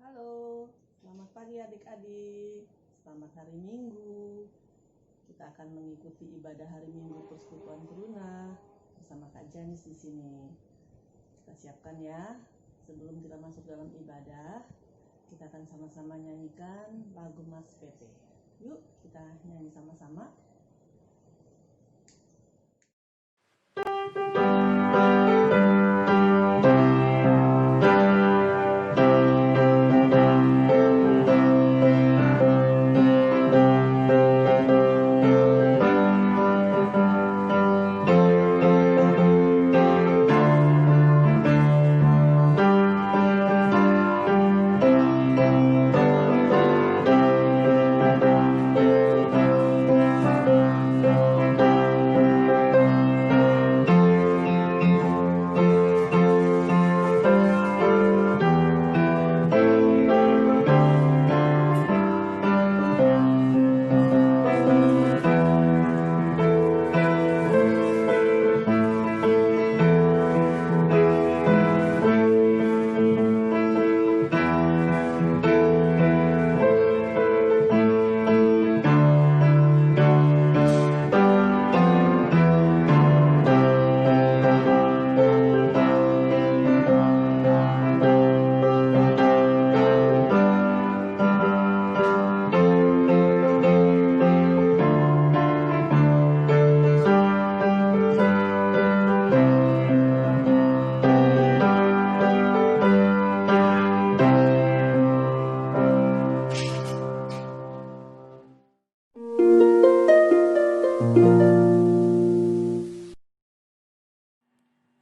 Halo, selamat pagi adik-adik. Selamat hari Minggu. Kita akan mengikuti ibadah hari Minggu Persekutuan Teruna bersama Kak Janis di sini. Kita siapkan ya. Sebelum kita masuk dalam ibadah, kita akan sama-sama nyanyikan lagu Mas Pepe. Yuk, kita nyanyi sama-sama.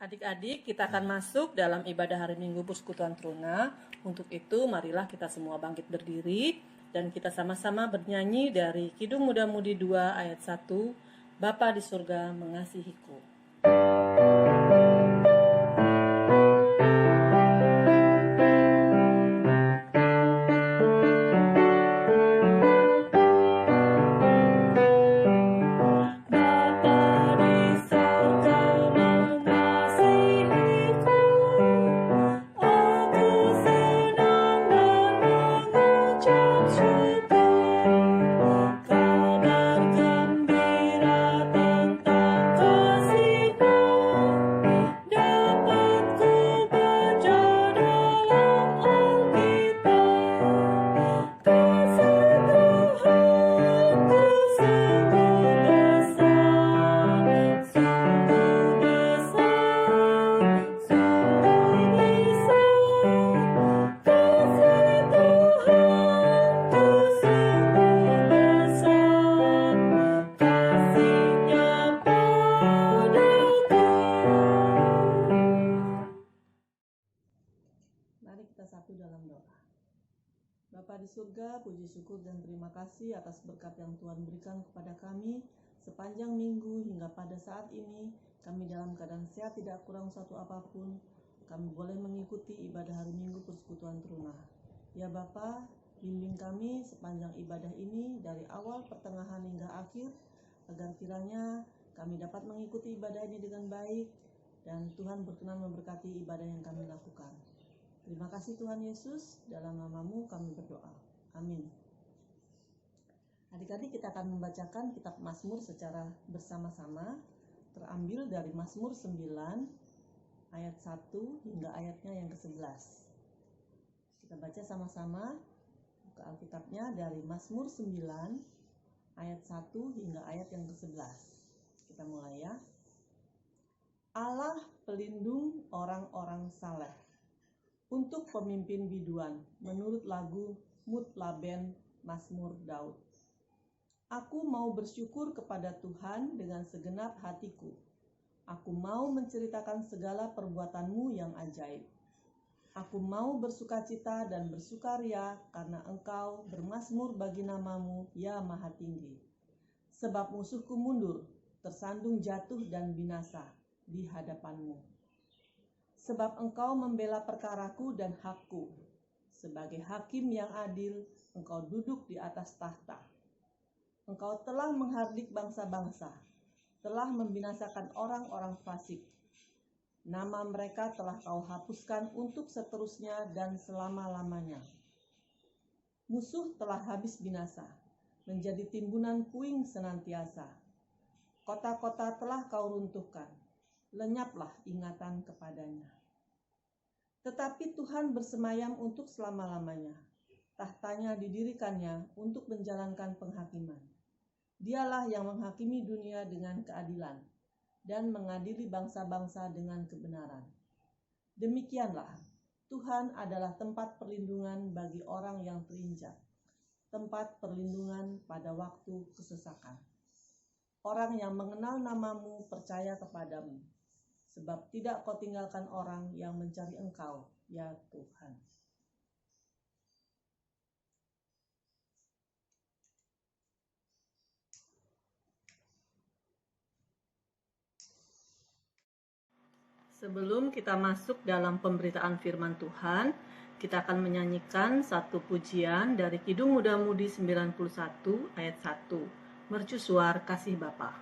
Adik-adik, kita akan masuk dalam ibadah hari Minggu Persekutuan Teruna. Untuk itu, marilah kita semua bangkit berdiri dan kita sama-sama bernyanyi dari Kidung Muda-Mudi 2 ayat 1, Bapa di surga mengasihiku. Mari kita satu dalam doa. Bapa di surga, puji syukur dan terima kasih atas berkat yang Tuhan berikan kepada kami sepanjang minggu hingga pada saat ini. Kami dalam keadaan sehat, tidak kurang satu apapun. Kami boleh mengikuti ibadah hari Minggu Persekutuan Teruna. Ya Bapa, bimbing kami sepanjang ibadah ini dari awal, pertengahan hingga akhir, agar kiranya kami dapat mengikuti ibadah ini dengan baik dan Tuhan berkenan memberkati ibadah yang kami lakukan. Terima kasih Tuhan Yesus, dalam nama-Mu kami berdoa. Amin. Adik-adik, kita akan membacakan kitab Mazmur secara bersama-sama, terambil dari Mazmur 9 ayat 1 hingga ayatnya yang ke-11. Kita baca sama-sama, buka Alkitabnya dari Mazmur 9 ayat 1 hingga ayat yang ke-11. Kita mulai ya. Allah pelindung orang-orang saleh. Untuk pemimpin biduan, menurut lagu Mutlaben Mazmur Daud. Aku mau bersyukur kepada Tuhan dengan segenap hatiku. Aku mau menceritakan segala perbuatan-Mu yang ajaib. Aku mau bersukacita dan bersukaria karena Engkau bermazmur bagi nama-Mu, ya Maha Tinggi. Sebab musuhku mundur, tersandung jatuh dan binasa di hadapan-Mu. Sebab Engkau membela perkaraku dan hakku. Sebagai hakim yang adil, Engkau duduk di atas tahta. Engkau telah menghardik bangsa-bangsa, telah membinasakan orang-orang fasik. Nama mereka telah Kau hapuskan untuk seterusnya dan selama-lamanya. Musuh telah habis binasa, menjadi timbunan puing senantiasa. Kota-kota telah kau runtuhkan, lenyaplah ingatan kepadanya. Tetapi Tuhan bersemayam untuk selama-lamanya. Tahtanya didirikannya untuk menjalankan penghakiman. Dialah yang menghakimi dunia dengan keadilan dan mengadili bangsa-bangsa dengan kebenaran. Demikianlah, Tuhan adalah tempat perlindungan bagi orang yang terinjak, tempat perlindungan pada waktu kesesakan. Orang yang mengenal namamu percaya kepadamu, sebab tidak kau tinggalkan orang yang mencari Engkau, ya Tuhan. Sebelum kita masuk dalam pemberitaan firman Tuhan, kita akan menyanyikan satu pujian dari Kidung Muda Mudi 91 ayat 1, Mercusuar Kasih Bapa.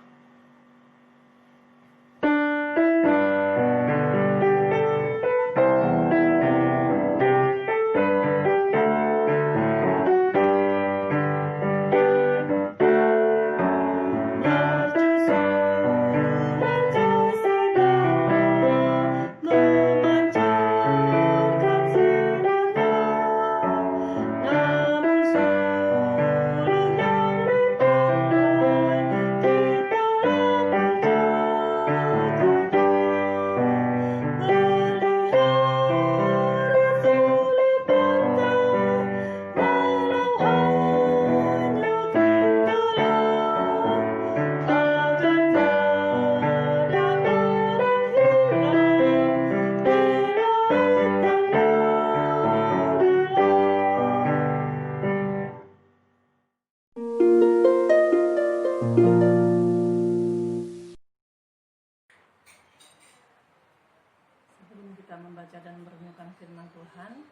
Sebelum kita membaca dan merenungkan firman Tuhan,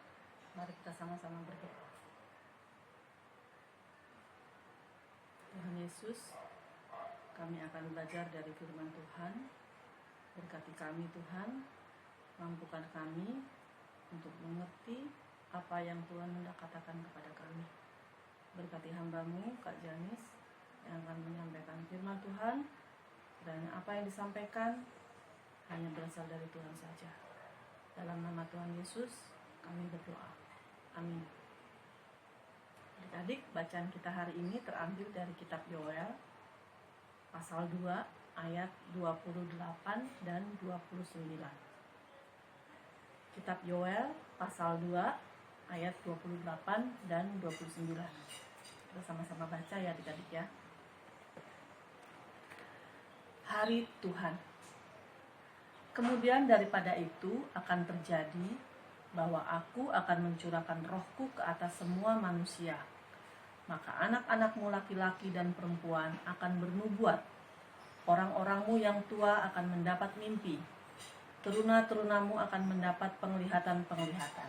mari kita sama-sama berdoa. Tuhan Yesus, kami akan belajar dari firman Tuhan. Berkati kami Tuhan, mampukan kami untuk mengerti apa yang Tuhan hendak katakan kepada kami. Berkati hamba-Mu, Kak Janis, yang akan menyampaikan firman Tuhan. Kiranya apa yang disampaikan hanya berasal dari Tuhan saja. Dalam nama Tuhan Yesus, kami berdoa. Amin. Adik-adik, bacaan kita hari ini terambil dari kitab Yoel, pasal 2, ayat 28 dan 29. Kitab Yoel, pasal 2, ayat 28 dan 29. Kita sama-sama baca ya adik-adik ya. Hari Tuhan. Kemudian daripada itu akan terjadi bahwa aku akan mencurahkan rohku ke atas semua manusia. Maka anak-anakmu laki-laki dan perempuan akan bernubuat. Orang-orangmu yang tua akan mendapat mimpi. Teruna-terunamu akan mendapat penglihatan-penglihatan.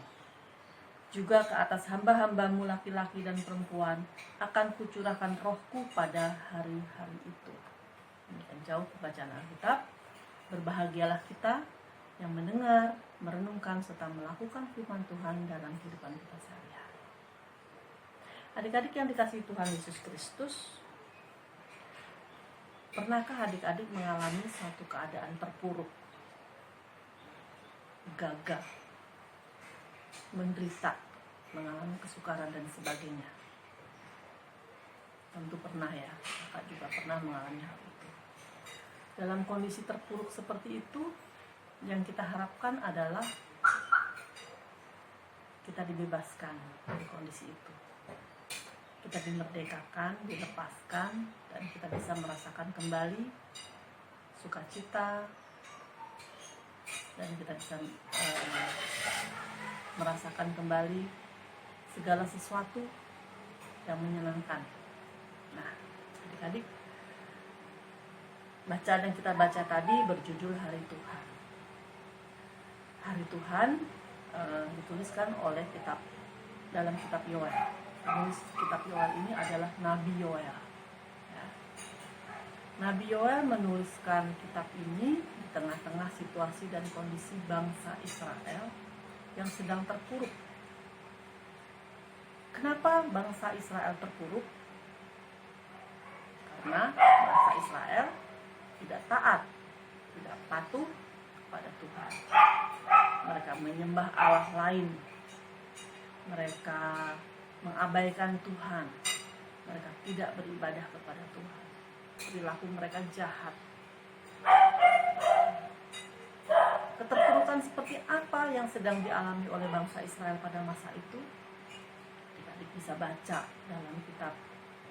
Juga ke atas hamba-hambamu laki-laki dan perempuan akan kucurahkan rohku pada hari-hari itu. Demikian jauh pembacaan Alkitab. Berbahagialah kita yang mendengar, merenungkan, serta melakukan firman Tuhan dalam kehidupan kita sehari-hari. Adik-adik yang dikasihi Tuhan Yesus Kristus, pernahkah adik-adik mengalami suatu keadaan terpuruk, gagal, menderita, mengalami kesukaran dan sebagainya? Tentu pernah ya, kakak juga pernah mengalami hal itu. Dalam kondisi terpuruk seperti itu, yang kita harapkan adalah kita dibebaskan dari kondisi itu. Kita dimerdekakan, dilepaskan, dan kita bisa merasakan kembali sukacita, dan kita bisa merasakan kembali segala sesuatu yang menyenangkan. Nah, adik-adik, bacaan yang kita baca tadi berjudul Hari Tuhan. Hari Tuhan dituliskan oleh dalam kitab Yoel. Penulis kitab Yoel ini adalah Nabi Yoel. Ya. Nabi Yoel menuliskan kitab ini di tengah-tengah situasi dan kondisi bangsa Israel yang sedang terpuruk. Kenapa bangsa Israel terpuruk? Karena bangsa Israel tidak taat, tidak patuh kepada Tuhan. Mereka menyembah Allah lain. Mereka mengabaikan Tuhan. Mereka tidak beribadah kepada Tuhan. Perilaku mereka jahat. Keterpurukan seperti apa yang sedang dialami oleh bangsa Israel pada masa itu? Kita bisa baca dalam kitab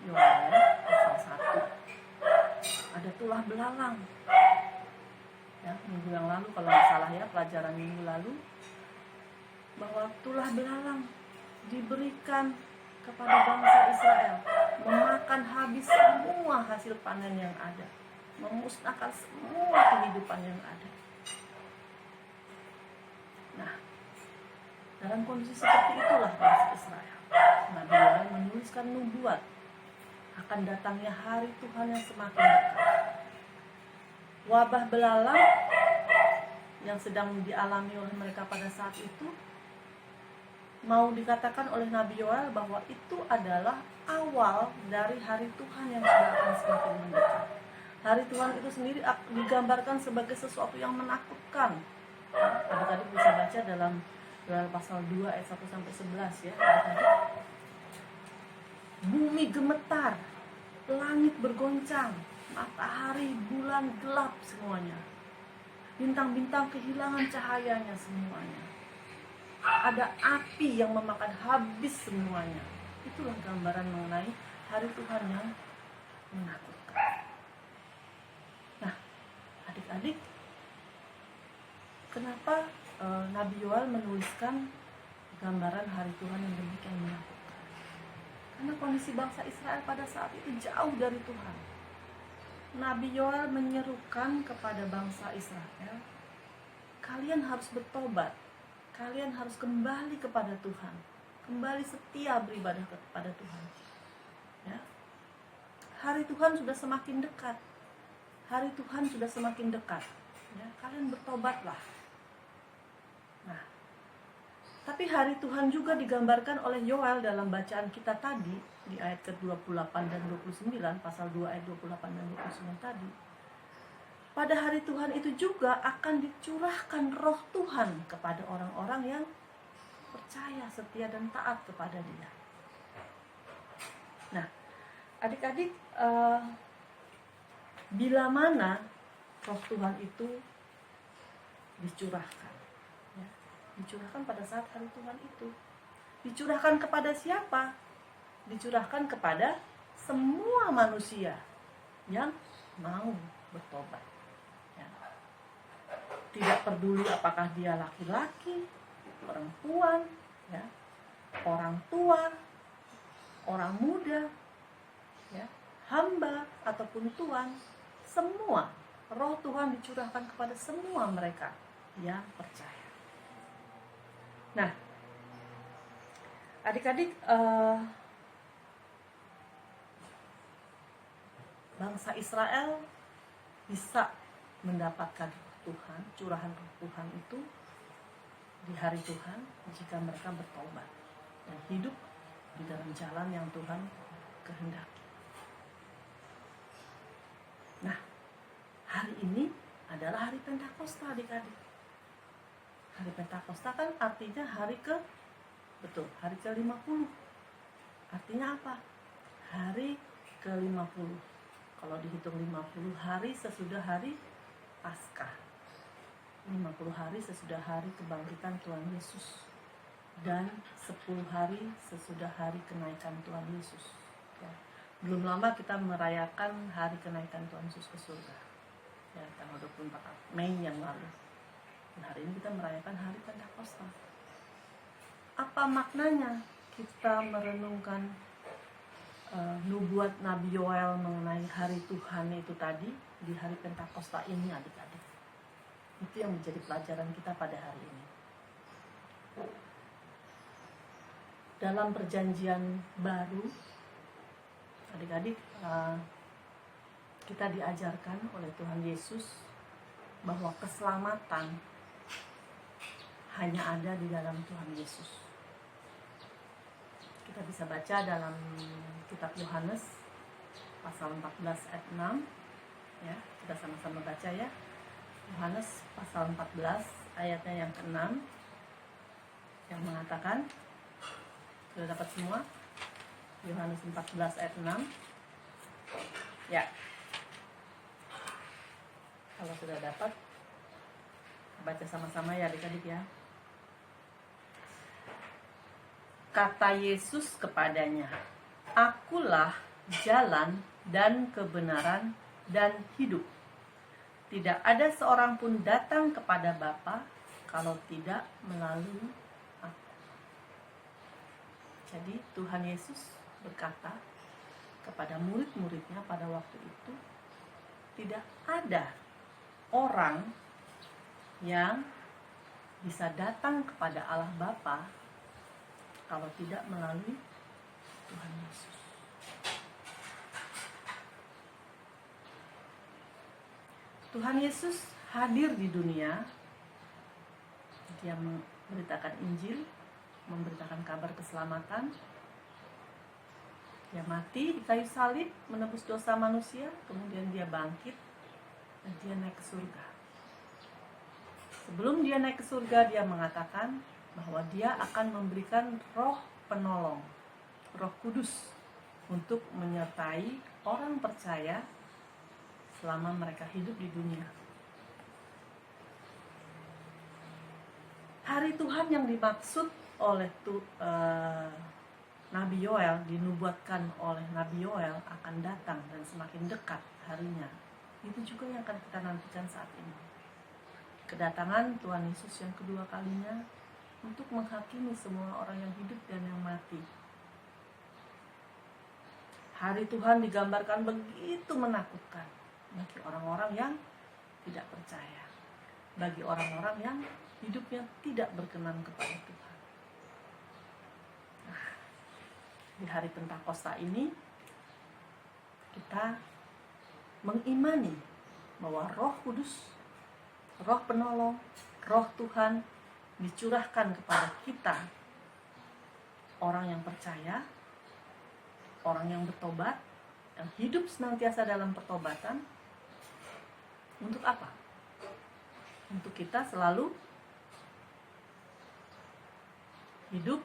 Yoel pasal 1. Ada tulah belalang. Ya, minggu yang lalu kalau nggak salah ya, pelajaran minggu lalu, bahwa tulah belalang diberikan kepada bangsa Israel, memakan habis semua hasil panen yang ada, memusnahkan semua kehidupan yang ada. Nah, dalam kondisi seperti itulah bangsa Israel. Nabi Yoel menuliskan nubuat akan datangnya hari Tuhan yang semakin dekat. Wabah belalang yang sedang dialami oleh mereka pada saat itu, mau dikatakan oleh Nabi Yoel bahwa itu adalah awal dari hari Tuhan yang sudah akan semakin mendekat. Hari Tuhan itu sendiri digambarkan sebagai sesuatu yang menakutkan. Adik-adik bisa baca dalam pasal 2 ayat 1-11 ya. Adik-adik. Bumi gemetar, langit bergoncang, matahari, bulan gelap semuanya. Bintang-bintang kehilangan cahayanya semuanya. Ada api yang memakan habis semuanya. Itulah gambaran mengenai hari Tuhan yang menakutkan. Nah, adik-adik, kenapa Nabi Yoel menuliskan gambaran hari Tuhan yang demikian menakutkan? Karena kondisi bangsa Israel pada saat itu jauh dari Tuhan. Nabi Yoel menyerukan kepada bangsa Israel, kalian harus bertobat, kalian harus kembali kepada Tuhan, kembali setia beribadah kepada Tuhan. Ya. Hari Tuhan sudah semakin dekat. Hari Tuhan sudah semakin dekat. Ya, kalian bertobatlah. Nah, tapi hari Tuhan juga digambarkan oleh Yoel dalam bacaan kita tadi di ayat ke-28 dan 29, pasal 2 ayat 28 dan 29 tadi. Pada hari Tuhan itu juga akan dicurahkan roh Tuhan kepada orang-orang yang percaya, setia dan taat kepada Dia. Nah, adik-adik, bila mana roh Tuhan itu dicurahkan? Dicurahkan pada saat hari Tuhan itu. Dicurahkan kepada siapa? Dicurahkan kepada semua manusia yang mau bertobat. Ya. Tidak peduli apakah dia laki-laki, perempuan, ya, orang tua, orang muda, ya, hamba ataupun tuan, semua roh Tuhan dicurahkan kepada semua mereka yang percaya. Nah, adik-adik, bangsa Israel bisa mendapatkan Tuhan, curahan roh Tuhan itu di hari Tuhan jika mereka bertobat dan hidup di dalam jalan yang Tuhan kehendaki. Nah, hari ini adalah hari Pentakosta, adik-adik. Hari Pentakosta kan artinya hari hari ke-50. Artinya apa? Hari ke-50. Kalau dihitung 50 hari sesudah hari Paskah. 50 hari sesudah hari kebangkitan Tuhan Yesus. Dan 10 hari sesudah hari kenaikan Tuhan Yesus. Ya. Belum lama kita merayakan hari kenaikan Tuhan Yesus ke surga. Ya, tanggal 24 Mei yang lalu. Dan hari ini kita merayakan hari Pentakosta. Apa maknanya kita merenungkan nubuat Nabi Yoel mengenai hari Tuhan itu tadi di hari Pentakosta ini, adik-adik? Itu yang menjadi pelajaran kita pada hari ini. Dalam perjanjian baru, adik-adik, kita diajarkan oleh Tuhan Yesus bahwa keselamatan hanya ada di dalam Tuhan Yesus. Kita bisa baca dalam kitab Yohanes pasal 14 ayat 6 ya. Kita sama-sama baca ya. Yohanes pasal 14 ayatnya yang ke-6 yang mengatakan, sudah dapat semua? Yohanes 14 ayat 6 ya. Kalau sudah dapat, baca sama-sama ya adik-adik ya. Kata Yesus kepadanya, "Akulah jalan dan kebenaran dan hidup. Tidak ada seorang pun datang kepada Bapa kalau tidak melalui Aku." Jadi Tuhan Yesus berkata kepada murid-muridnya pada waktu itu, tidak ada orang yang bisa datang kepada Allah Bapa kalau tidak melalui Tuhan Yesus. Tuhan Yesus hadir di dunia. Dia memberitakan Injil, memberitakan kabar keselamatan. Dia mati di kayu salib menebus dosa manusia, kemudian dia bangkit dan dia naik ke surga. Sebelum dia naik ke surga, dia mengatakan bahwa dia akan memberikan roh penolong, Roh Kudus, untuk menyertai orang percaya selama mereka hidup di dunia. Hari Tuhan yang dimaksud oleh Nabi Yoel, dinubuatkan oleh Nabi Yoel akan datang dan semakin dekat harinya. Itu juga yang akan kita nantikan saat ini. Kedatangan Tuhan Yesus yang kedua kalinya untuk menghakimi semua orang yang hidup dan yang mati. Hari Tuhan digambarkan begitu menakutkan bagi orang-orang yang tidak percaya, bagi orang-orang yang hidupnya tidak berkenan kepada Tuhan. Nah, di hari Pentakosta ini kita mengimani bahwa Roh Kudus, Roh penolong, Roh Tuhan dicurahkan kepada kita, orang yang percaya, orang yang bertobat, yang hidup senantiasa dalam pertobatan. Untuk apa? Untuk kita selalu hidup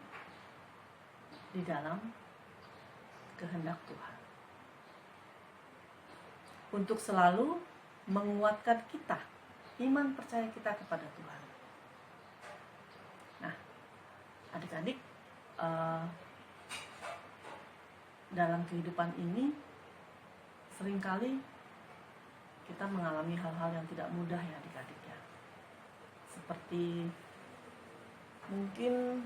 di dalam kehendak Tuhan. Untuk selalu menguatkan kita, iman percaya kita kepada Tuhan. Nah, adik-adik, dalam kehidupan ini seringkali kita mengalami hal-hal yang tidak mudah ya adik-adik ya. Seperti mungkin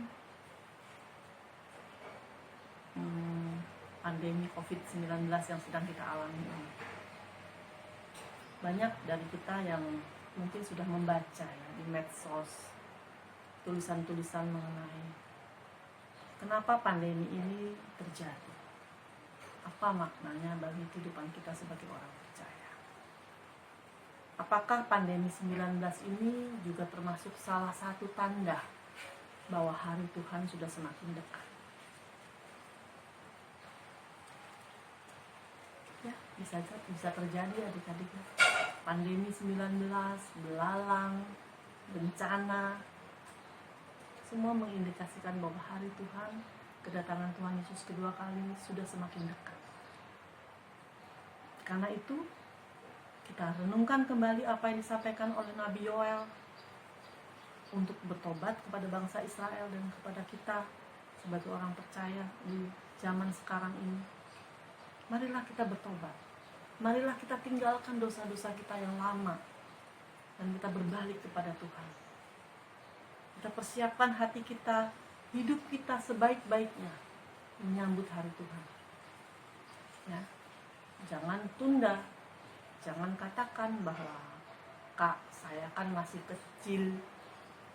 pandemi COVID-19 yang sedang kita alami ini. Banyak dari kita yang mungkin sudah membaca ya di medsos tulisan-tulisan mengenai kenapa pandemi ini terjadi. Apa maknanya bagi kehidupan kita sebagai orang percaya? Apakah pandemi 19 ini juga termasuk salah satu tanda bahwa hari Tuhan sudah semakin dekat? Ya, bisa terjadi adik-adik. Pandemi 19, belalang, bencana, semua mengindikasikan bahwa hari Tuhan, kedatangan Tuhan Yesus kedua kali sudah semakin dekat. Karena itu, kita renungkan kembali apa yang disampaikan oleh Nabi Yoel untuk bertobat kepada bangsa Israel dan kepada kita sebagai orang percaya di zaman sekarang ini. Marilah kita bertobat. Marilah kita tinggalkan dosa-dosa kita yang lama dan kita berbalik kepada Tuhan. Kita persiapkan hati kita, hidup kita sebaik-baiknya menyambut hari Tuhan. Ya, jangan tunda, jangan katakan bahwa Kak, saya kan masih kecil,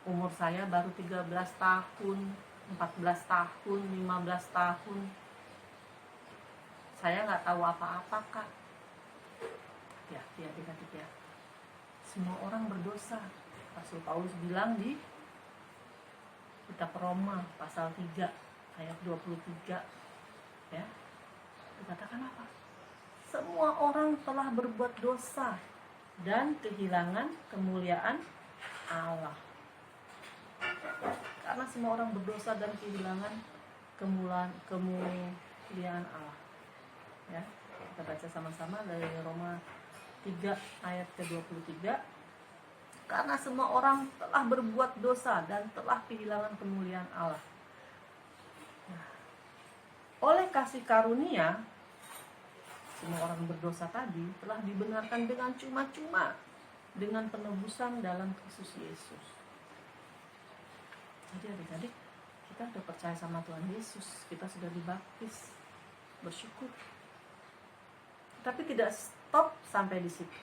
umur saya baru 13 tahun, 14 tahun, 15 tahun. Saya nggak tahu apa-apa, Kak. Ya, adik-adik ya. Semua orang berdosa. Rasul Paulus bilang di kitab Roma pasal 3 ayat 23 ya, dikatakan apa? Semua orang telah berbuat dosa dan kehilangan kemuliaan Allah. Karena semua orang berdosa dan kehilangan kemuliaan Allah. Ya, kita baca sama-sama dari Roma 3 ayat ke-23. Karena semua orang telah berbuat dosa dan telah kehilangan kemuliaan Allah. Nah, oleh kasih karunia, semua orang berdosa tadi telah dibenarkan dengan cuma-cuma dengan penebusan dalam Kristus Yesus. Jadi adik-adik, kita sudah percaya sama Tuhan Yesus, kita sudah dibaptis, bersyukur. Tapi tidak stop sampai di situ.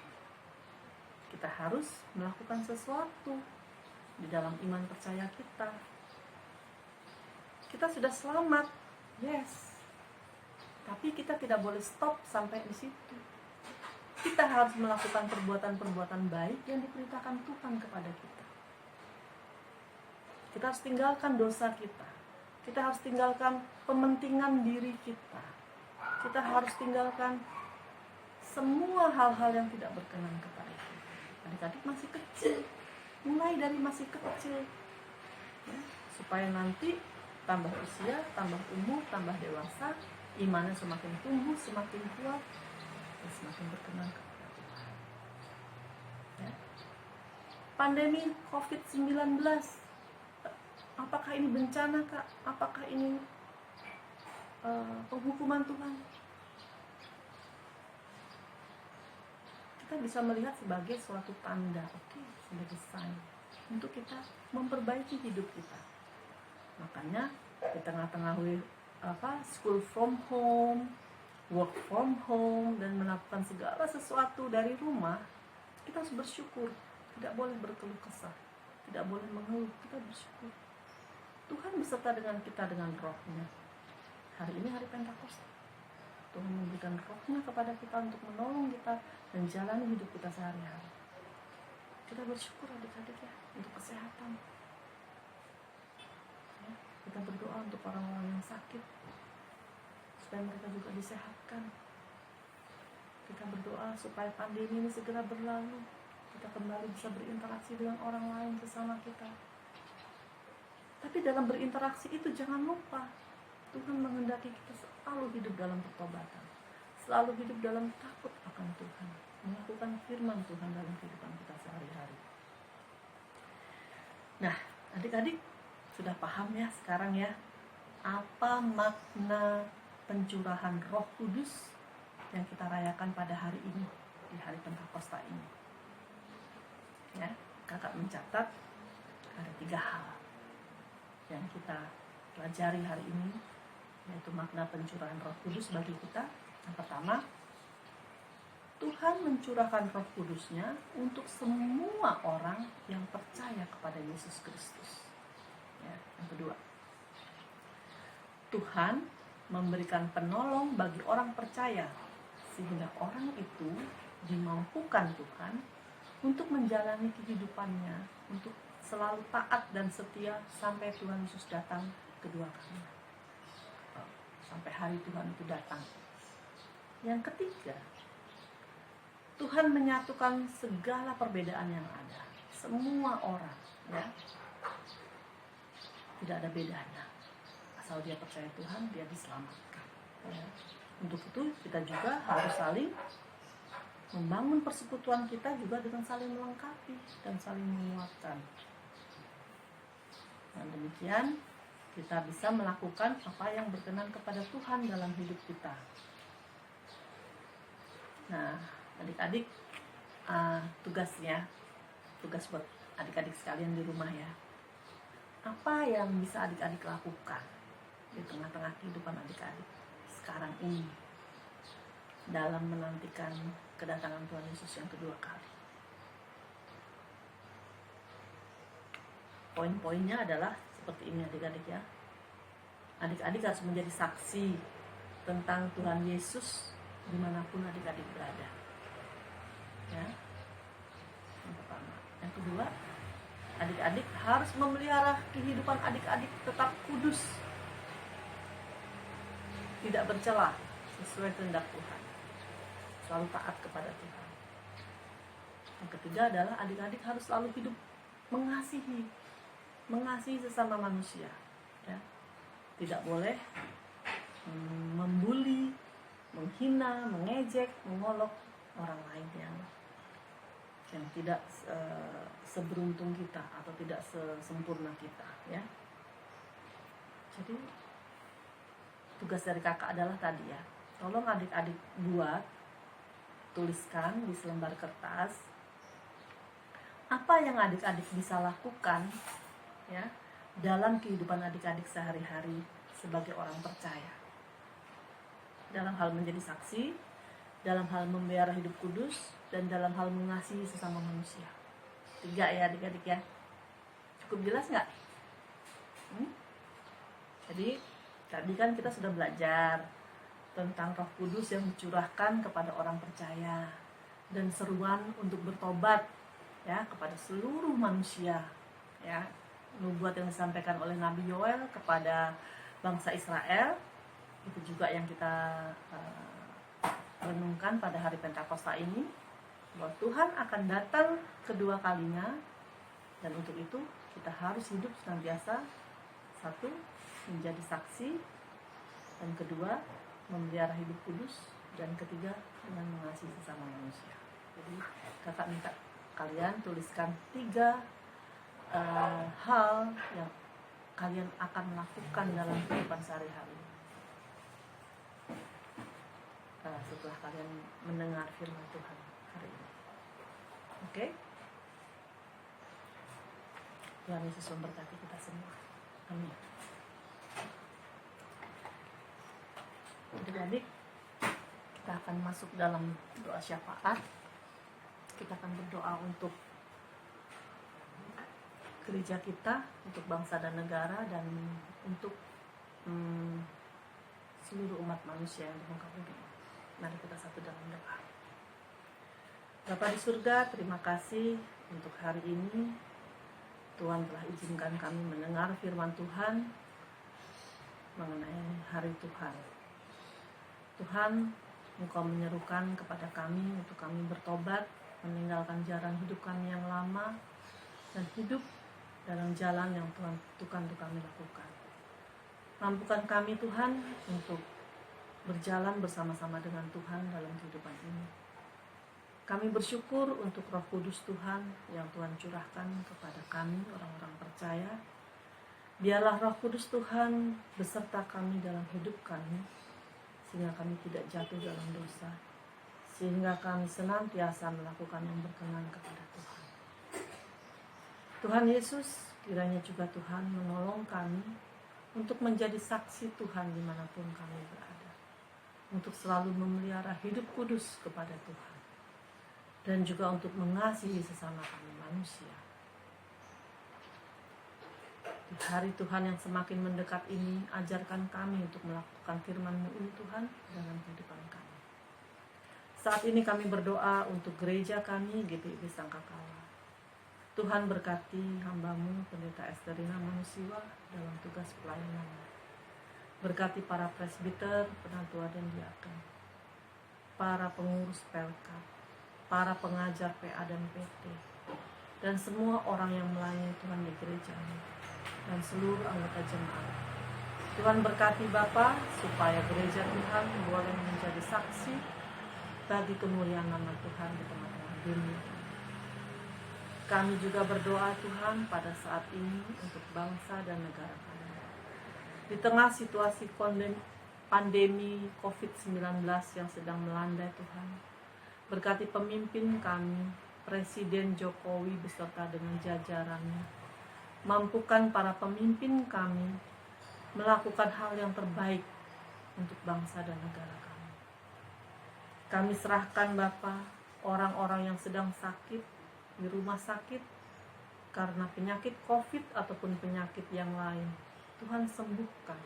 Kita harus melakukan sesuatu di dalam iman percaya kita. Kita sudah selamat, yes. Tapi kita tidak boleh stop sampai di situ. Kita harus melakukan perbuatan-perbuatan baik yang diperintahkan Tuhan kepada kita. Kita harus tinggalkan dosa kita. Kita harus tinggalkan pementingan diri kita. Kita harus tinggalkan semua hal-hal yang tidak berkenan kepada kita. Adik-adik masih kecil, mulai dari masih kecil, ya, supaya nanti tambah usia, tambah umur, tambah dewasa, imannya semakin tumbuh, semakin kuat, dan semakin berkenan kepada Tuhan. Ya. Pandemi COVID-19, apakah ini bencana, Kak? Apakah ini penghukuman Tuhan? Kita bisa melihat sebagai suatu tanda, sebagai sign untuk kita memperbaiki hidup kita. Makanya di tengah-tengah school from home, work from home, dan melakukan segala sesuatu dari rumah, kita harus bersyukur. Tidak boleh berkeluh kesah, tidak boleh mengeluh, kita bersyukur. Tuhan beserta dengan kita dengan rohnya. Hari ini hari Pentakosta. Tuhan memberikan rohnya kepada kita untuk menolong kita dan jalani hidup kita sehari-hari. Kita bersyukur adik-adik ya, untuk kesehatan. Ya, kita berdoa untuk orang-orang yang sakit, supaya mereka juga disehatkan. Kita berdoa supaya pandemi ini segera berlalu. Kita kembali bisa berinteraksi dengan orang lain sesama kita. Tapi dalam berinteraksi itu jangan lupa, Tuhan menghendaki kita selalu hidup dalam pertobatan, selalu hidup dalam takut akan Tuhan, melakukan firman Tuhan dalam kehidupan kita sehari-hari. Nah, adik-adik sudah paham ya sekarang ya, apa makna pencurahan Roh Kudus yang kita rayakan pada hari ini, di hari Pentakosta ini. Ya, kakak mencatat ada 3 hal yang kita pelajari hari ini, yaitu makna pencurahan Roh Kudus bagi kita. Yang pertama, Tuhan mencurahkan Roh Kudus-Nya untuk semua orang yang percaya kepada Yesus Kristus. Ya, yang kedua, Tuhan memberikan penolong bagi orang percaya, sehingga orang itu dimampukan Tuhan untuk menjalani kehidupannya, untuk selalu taat dan setia sampai Tuhan Yesus datang kedua kali. Sampai hari Tuhan itu datang. Yang ketiga, Tuhan menyatukan segala perbedaan yang ada. Semua orang, ya, tidak ada bedanya. Asal dia percaya Tuhan, dia diselamatkan. Ya. Untuk itu kita juga harus saling membangun persekutuan kita juga dengan saling melengkapi dan saling menguatkan. Dan demikian kita bisa melakukan apa yang berkenan kepada Tuhan dalam hidup kita. Nah, adik-adik, tugas buat adik-adik sekalian di rumah ya. Apa yang bisa adik-adik lakukan di tengah-tengah kehidupan adik-adik sekarang ini dalam menantikan kedatangan Tuhan Yesus yang kedua kali? Poin-poinnya adalah seperti ini adik-adik ya. Adik-adik harus menjadi saksi tentang Tuhan Yesus dimanapun adik-adik berada. Ya. Yang pertama. Yang kedua, adik-adik harus memelihara kehidupan adik-adik tetap kudus. tidak bercela, sesuai kehendak Tuhan, selalu taat kepada Tuhan. Yang ketiga adalah adik-adik harus selalu hidup mengasihi sesama manusia, ya. Tidak boleh membuli, menghina, mengejek, mengolok orang lain yang tidak seberuntung kita atau tidak sesempurna kita, ya. Jadi tugas dari kakak adalah tadi, ya, tolong adik-adik tuliskan di selembar kertas apa yang adik-adik bisa lakukan, ya, dalam kehidupan adik-adik sehari-hari sebagai orang percaya, dalam hal menjadi saksi, dalam hal memelihara hidup kudus, dan dalam hal mengasihi sesama manusia. 3 ya adik-adik, ya. Cukup jelas nggak? Jadi tadi kan kita sudah belajar tentang Roh Kudus yang dicurahkan kepada orang percaya dan seruan untuk bertobat, ya, kepada seluruh manusia, ya. Nubuat yang disampaikan oleh Nabi Yoel kepada bangsa Israel, itu juga yang kita renungkan pada hari Pentakosta ini, bahwa Tuhan akan datang kedua kalinya, dan untuk itu kita harus hidup senantiasa, satu, menjadi saksi, dan kedua, memelihara hidup kudus, dan ketiga, dengan mengasihi sesama manusia. Jadi kakak minta kalian tuliskan 3 hal yang kalian akan lakukan dalam kehidupan sehari-hari setelah kalian mendengar firman Tuhan hari ini. Oke? Tuhan Yesus memberkati kita semua. Amin. Adik-adik, kita akan masuk dalam doa syafaat. Kita akan berdoa untuk gereja kita, untuk bangsa dan negara, dan untuk seluruh umat manusia yang di muka bumi. Mari kita satu dalam doa. Bapa di surga, terima kasih untuk hari ini. Tuhan telah izinkan kami mendengar firman Tuhan mengenai hari Tuhan. Tuhan, Engkau menyerukan kepada kami untuk kami bertobat, meninggalkan jalan hidup kami yang lama, dan hidup dalam jalan yang Tuhan tentukan untuk kami lakukan. Mampukan kami Tuhan untuk berjalan bersama-sama dengan Tuhan dalam kehidupan ini. Kami bersyukur untuk Roh Kudus Tuhan yang Tuhan curahkan kepada kami, orang-orang percaya. Biarlah Roh Kudus Tuhan beserta kami dalam hidup kami, sehingga kami tidak jatuh dalam dosa, sehingga kami senantiasa melakukan yang berkenan kepada Tuhan. Tuhan Yesus, kiranya juga Tuhan menolong kami untuk menjadi saksi Tuhan dimanapun kami berada, untuk selalu memelihara hidup kudus kepada Tuhan, dan juga untuk mengasihi sesama kami manusia. Di hari Tuhan yang semakin mendekat ini, ajarkan kami untuk melakukan firman-Mu ini Tuhan dalam kehidupan kami. Saat ini kami berdoa untuk gereja kami, GPIB Sangkakala. Tuhan berkati hamba-Mu, Pendeta Esterina Manusiwa, dalam tugas pelayanannya. Berkati para presbiter, penatua dan diaken, para pengurus PLK, para pengajar PA dan PT, dan semua orang yang melayani Tuhan di gereja ini, dan seluruh anggota jemaat. Tuhan berkati Bapa supaya gereja Tuhan boleh menjadi saksi bagi kemuliaan nama Tuhan di tengah-tengah dunia. Kami juga berdoa Tuhan pada saat ini untuk bangsa dan negara kami. Di tengah situasi pandemi COVID-19 yang sedang melanda Tuhan, berkati pemimpin kami, Presiden Jokowi beserta dengan jajarannya. Mampukan para pemimpin kami melakukan hal yang terbaik untuk bangsa dan negara kami. Kami serahkan Bapa orang-orang yang sedang sakit di rumah sakit karena penyakit COVID ataupun penyakit yang lain. Tuhan sembuhkan,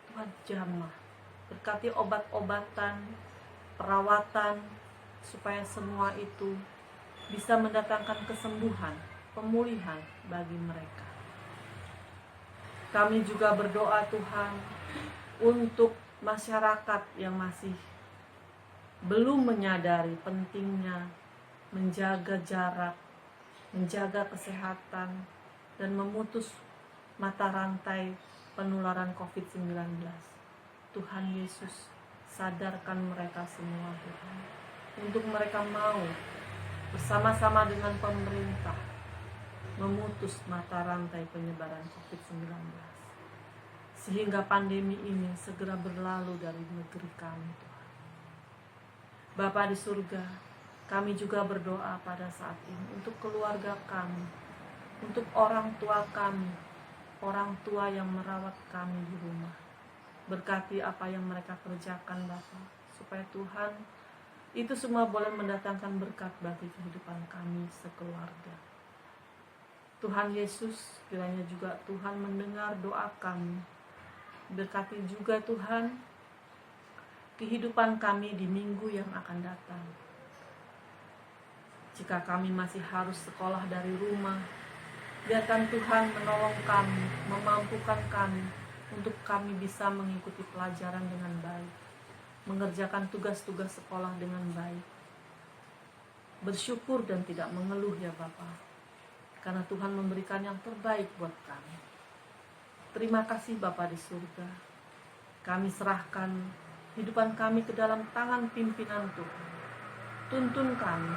Tuhan jamah. Berkati obat-obatan, perawatan, supaya semua itu bisa mendatangkan kesembuhan, pemulihan bagi mereka. Kami juga berdoa Tuhan untuk masyarakat yang masih belum menyadari pentingnya menjaga jarak, menjaga kesehatan, dan memutus mata rantai penularan COVID-19. Tuhan Yesus, sadarkan mereka semua, Tuhan, untuk mereka mau bersama-sama dengan pemerintah memutus mata rantai penyebaran COVID-19, sehingga pandemi ini segera berlalu dari negeri kami, Tuhan. Bapa di surga, kami juga berdoa pada saat ini untuk keluarga kami, untuk orang tua kami, orang tua yang merawat kami di rumah. Berkati apa yang mereka kerjakan, Bapa, supaya Tuhan itu semua boleh mendatangkan berkat bagi kehidupan kami sekeluarga. Tuhan Yesus, kiranya juga Tuhan mendengar doa kami. Berkati juga Tuhan kehidupan kami di minggu yang akan datang. Jika kami masih harus sekolah dari rumah, biarkan Tuhan menolong kami, memampukan kami untuk kami bisa mengikuti pelajaran dengan baik, mengerjakan tugas-tugas sekolah dengan baik, bersyukur dan tidak mengeluh ya Bapa, karena Tuhan memberikan yang terbaik buat kami. Terima kasih Bapa di surga. Kami serahkan kehidupan kami ke dalam tangan pimpinan Tuhan. Tuntun kami,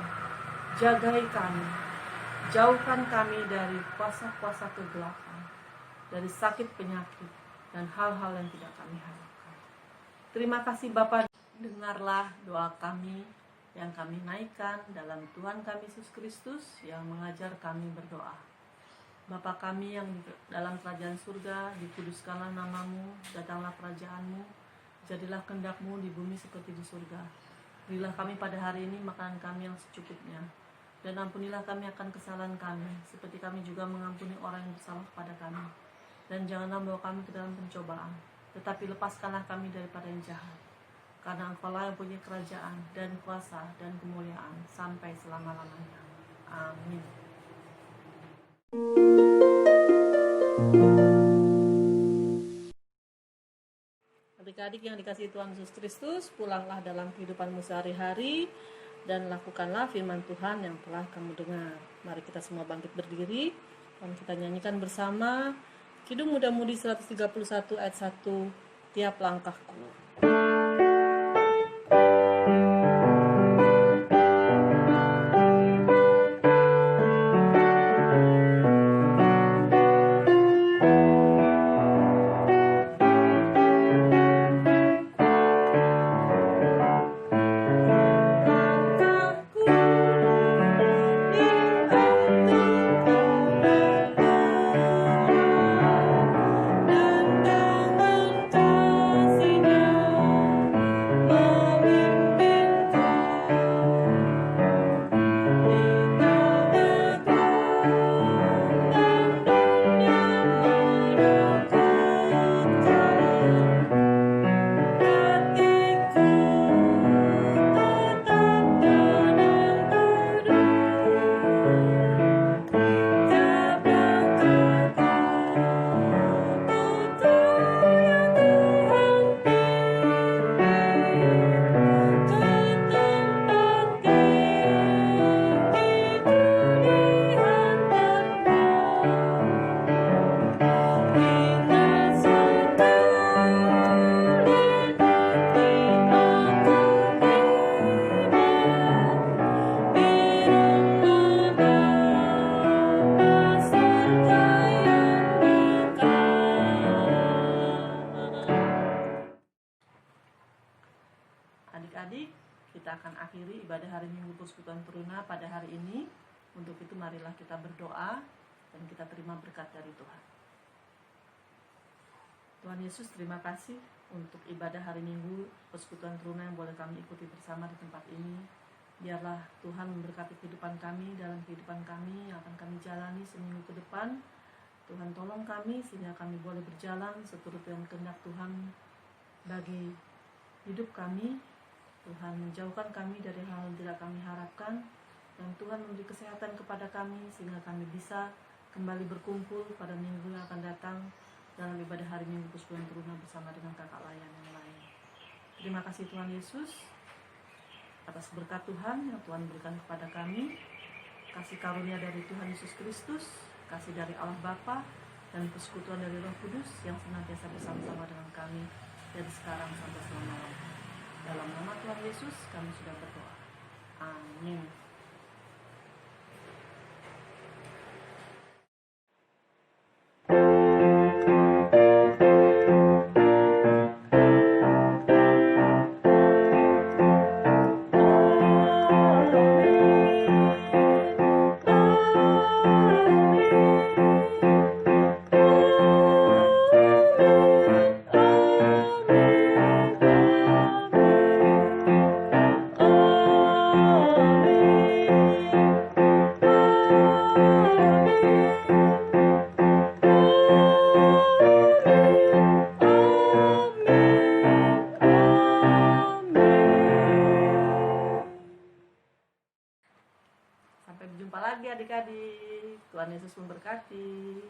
jagai kami, jauhkan kami dari kuasa-kuasa kegelapan, dari sakit penyakit, dan hal-hal yang tidak kami harapkan. Terima kasih Bapa, dengarlah doa kami yang kami naikkan dalam Tuhan kami Yesus Kristus yang mengajar kami berdoa. Bapa kami yang di dalam kerajaan surga, dikuduskanlah namamu, datanglah kerajaanmu, jadilah kehendak-mu di bumi seperti di surga. Berilah kami pada hari ini makanan kami yang secukupnya, dan ampunilah kami akan kesalahan kami, seperti kami juga mengampuni orang yang bersalah kepada kami. Dan janganlah membawa kami ke dalam pencobaan, tetapi lepaskanlah kami daripada yang jahat. Karena Engkau-lah yang punya kerajaan dan kuasa dan kemuliaan sampai selama-lamanya. Amin. Adik-adik yang dikasihi Tuhan Yesus Kristus, pulanglah dalam kehidupanmu sehari-hari dan lakukanlah firman Tuhan yang telah kamu dengar. Mari kita semua bangkit berdiri dan kita nyanyikan bersama Kidung Muda-Mudi 131 ayat 1, Tiap Langkahku. Adik-adik, kita akan akhiri ibadah hari Minggu Persekutuan Teruna pada hari ini. Untuk itu marilah kita berdoa dan kita terima berkat dari Tuhan. Tuhan Yesus, terima kasih untuk ibadah hari Minggu Persekutuan Teruna yang boleh kami ikuti bersama di tempat ini. Biarlah Tuhan memberkati kehidupan kami dalam kehidupan kami yang akan kami jalani seminggu ke depan. Tuhan tolong kami sehingga kami boleh berjalan seturut dengan kehendak Tuhan bagi hidup kami. Tuhan menjauhkan kami dari hal yang tidak kami harapkan, dan Tuhan memberi kesehatan kepada kami sehingga kami bisa kembali berkumpul pada minggu yang akan datang dalam ibadah hari Minggu Persekutuan Teruna bersama dengan kakak layan yang lain. Terima kasih Tuhan Yesus atas berkat Tuhan yang Tuhan berikan kepada kami, kasih karunia dari Tuhan Yesus Kristus, kasih dari Allah Bapa, dan persekutuan dari Roh Kudus yang senantiasa bersama-sama dengan kami dari sekarang sampai selama-lamanya. Dalam nama Tuhan Yesus kami sudah berdoa. Amin. Sampai berjumpa lagi adik-adik. Tuhan Yesus memberkati.